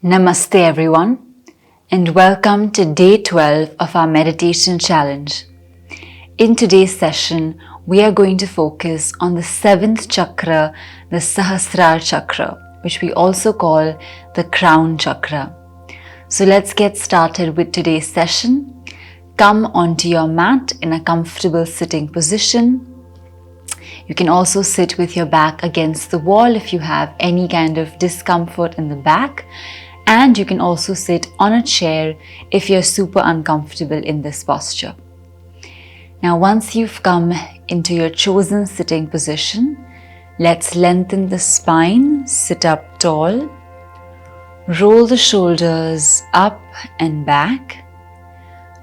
Namaste everyone, and welcome to day 12 of our meditation challenge. In today's session, we are going to focus on the 7th chakra, the Sahasrara Chakra, which we also call the crown chakra. So let's get started with today's session. Come onto your mat in a comfortable sitting position. You can also sit with your back against the wall if you have any kind of discomfort in the back. And you can also sit on a chair if you're super uncomfortable in this posture. Now, once you've come into your chosen sitting position, let's lengthen the spine, sit up tall, roll the shoulders up and back,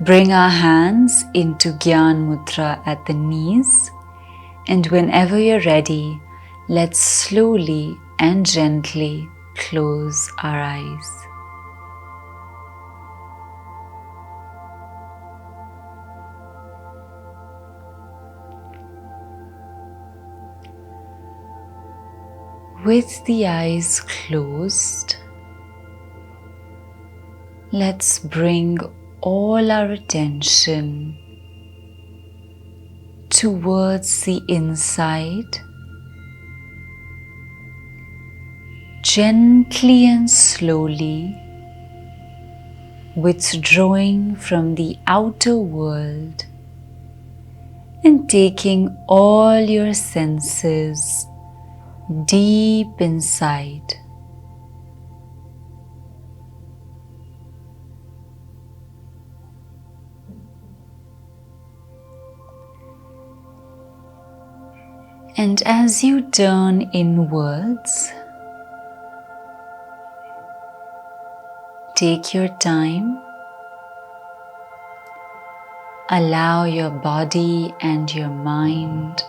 bring our hands into Gyan Mudra at the knees, and whenever you're ready, let's slowly and gently close our eyes. With the eyes closed, let's bring all our attention towards the inside. Gently and slowly withdrawing from the outer world and taking all your senses deep inside. And as you turn inwards, take your time. Allow your body and your mind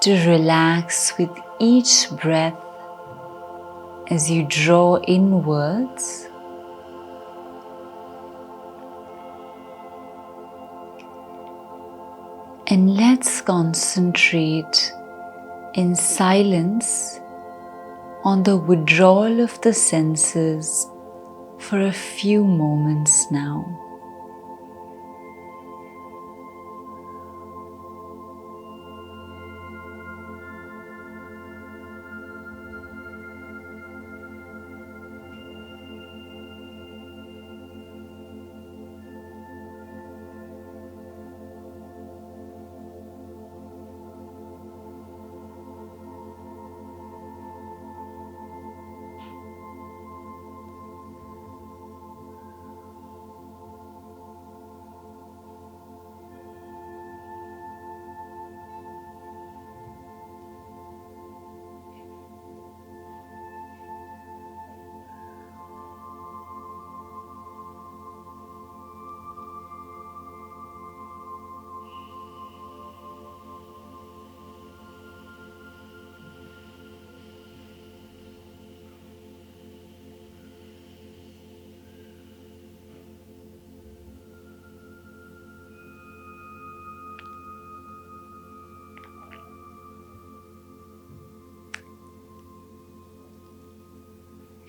to relax with each breath as you draw inwards. And let's concentrate in silence on the withdrawal of the senses for a few moments now.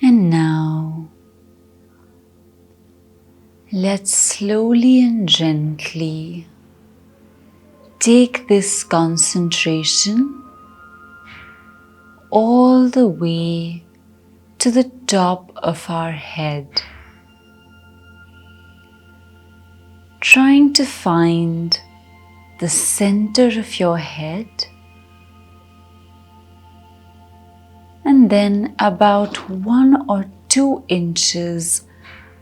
And now, let's slowly and gently take this concentration all the way to the top of our head, trying to find the center of your head. And then about 1 or 2 inches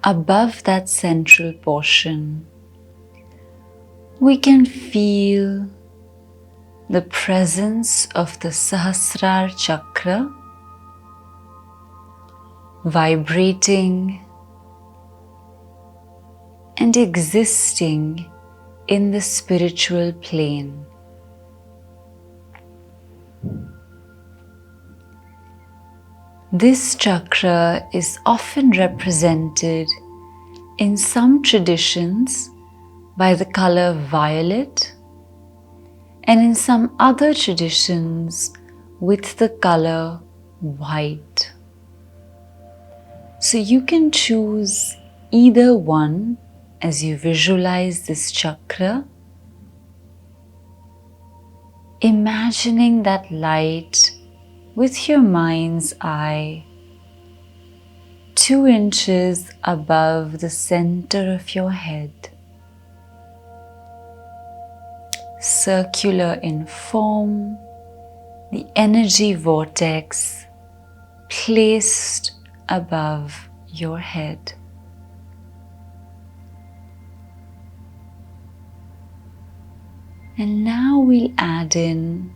above that central portion, we can feel the presence of the Sahasrara Chakra vibrating and existing in the spiritual plane. This chakra is often represented in some traditions by the color violet, and in some other traditions with the color white. So you can choose either one as you visualize this chakra, imagining that light with your mind's eye 2 inches above the center of your head, circular in form, the energy vortex placed above your head. And now we'll add in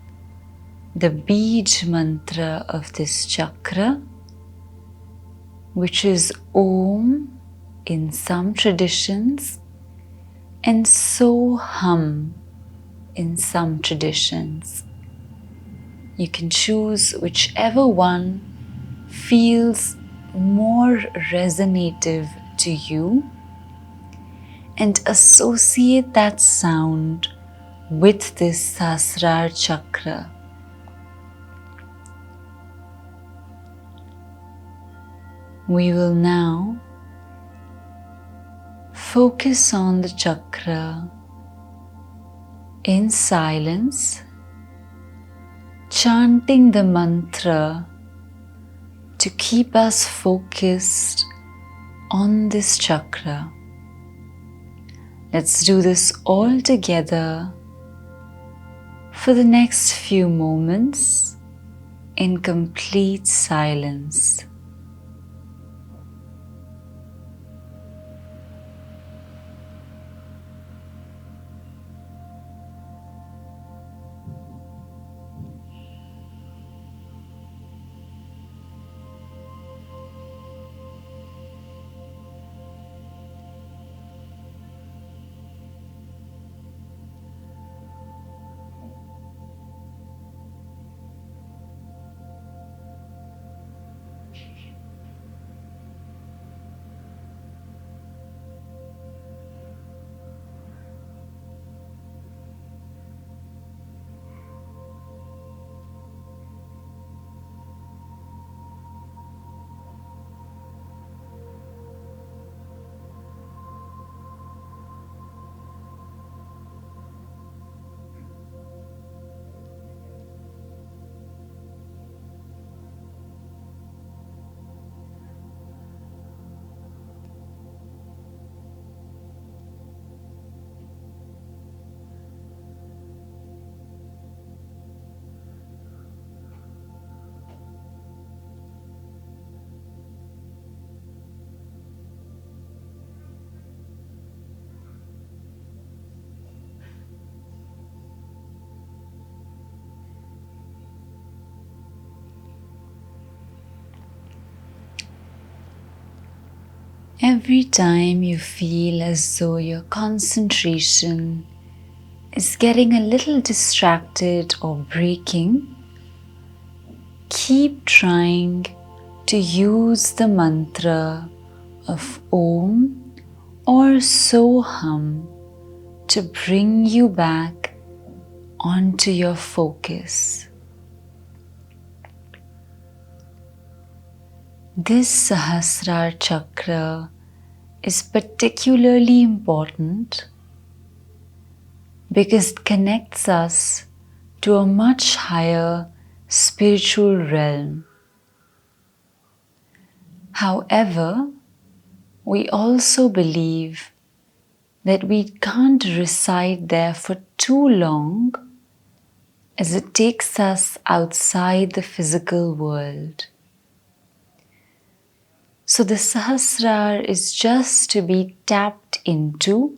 the Bij mantra of this chakra, which is Om in some traditions and Soham in some traditions. You can choose whichever one feels more resonative to you and associate that sound with this Sahasrara Chakra. We will now focus on the chakra in silence, chanting the mantra to keep us focused on this chakra. Let's do this all together for the next few moments in complete silence. Every time you feel as though your concentration is getting a little distracted or breaking, keep trying to use the mantra of Om or Soham to bring you back onto your focus. This Sahasrara Chakra is particularly important because it connects us to a much higher spiritual realm. However, we also believe that we can't reside there for too long as it takes us outside the physical world. So the Sahasrara is just to be tapped into,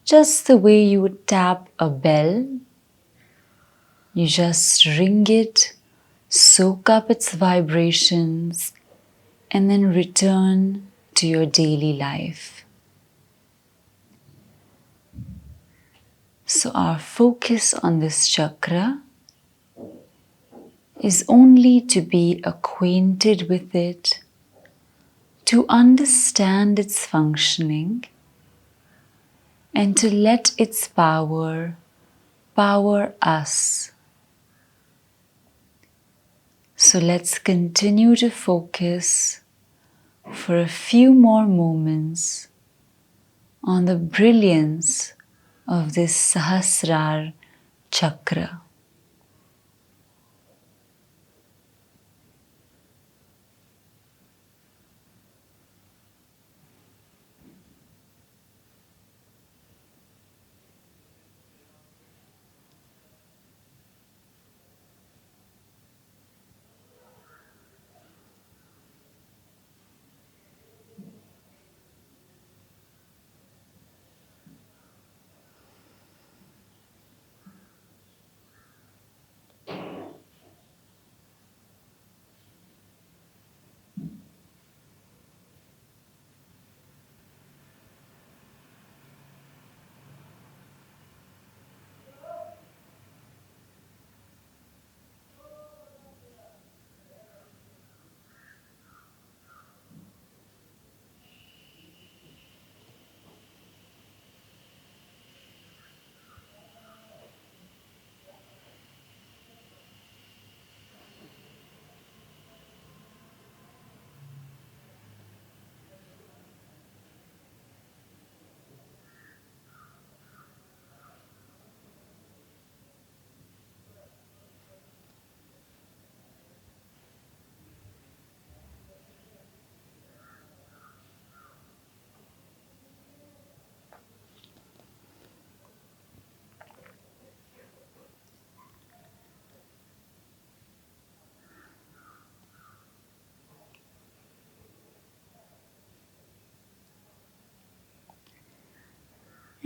just the way you would tap a bell. You just ring it, soak up its vibrations, and then return to your daily life. So our focus on this chakra is only to be acquainted with it, to understand its functioning, and to let its power us. So let's continue to focus for a few more moments on the brilliance of this Sahasrara Chakra.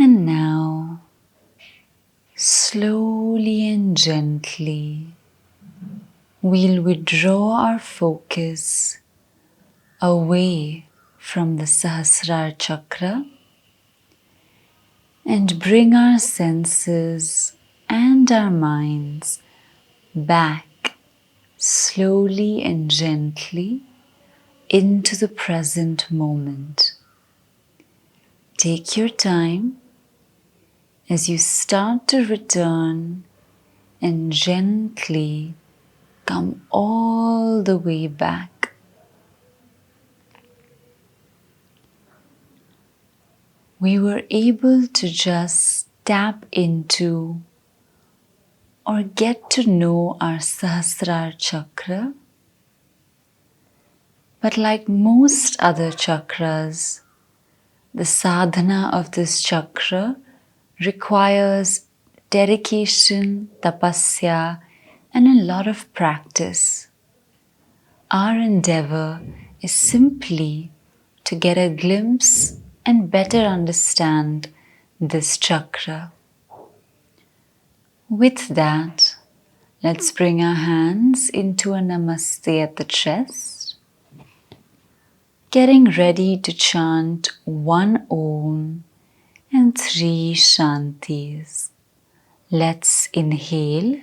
And now, slowly and gently, we'll withdraw our focus away from the Sahasrara Chakra and bring our senses and our minds back slowly and gently into the present moment. Take your time as you start to return and gently come all the way back. We were able to just tap into or get to know our Sahasrara Chakra. But like most other chakras, the sadhana of this chakra requires dedication, tapasya, and a lot of practice. Our endeavor is simply to get a glimpse and better understand this chakra. With that, let's bring our hands into a namaste at the chest, getting ready to chant 1 Om and 3 Shantis. Let's inhale.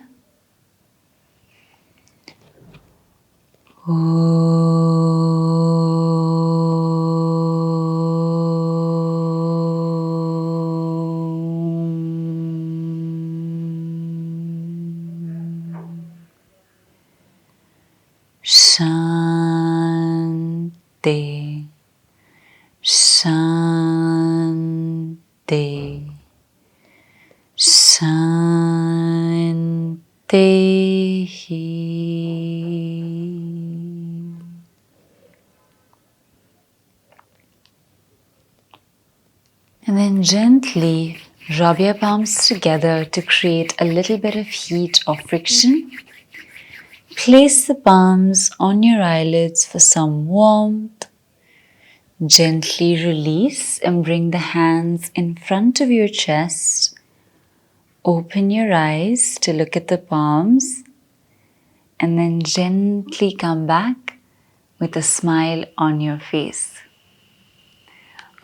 Shanti, Shanti, Shanti. And then gently rub your palms together to create a little bit of heat or friction. Place the palms on your eyelids for some warmth. Gently release and bring the hands in front of your chest. Open your eyes to look at the palms and then gently come back with a smile on your face.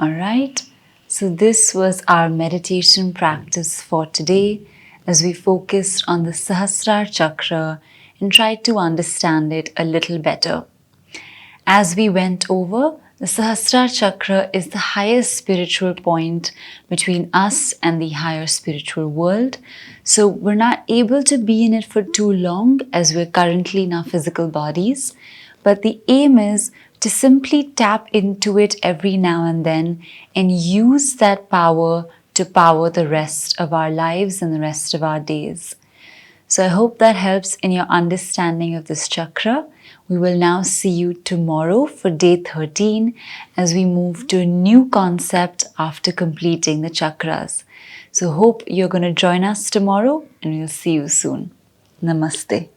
Alright, so this was our meditation practice for today as we focused on the Sahasrara Chakra and tried to understand it a little better. As we went over, the Sahasrara Chakra is the highest spiritual point between us and the higher spiritual world. So we're not able to be in it for too long as we're currently in our physical bodies. But the aim is to simply tap into it every now and then and use that power to power the rest of our lives and the rest of our days. So I hope that helps in your understanding of this chakra. We will now see you tomorrow for day 13 as we move to a new concept after completing the chakras. So hope you're going to join us tomorrow, and we'll see you soon. Namaste.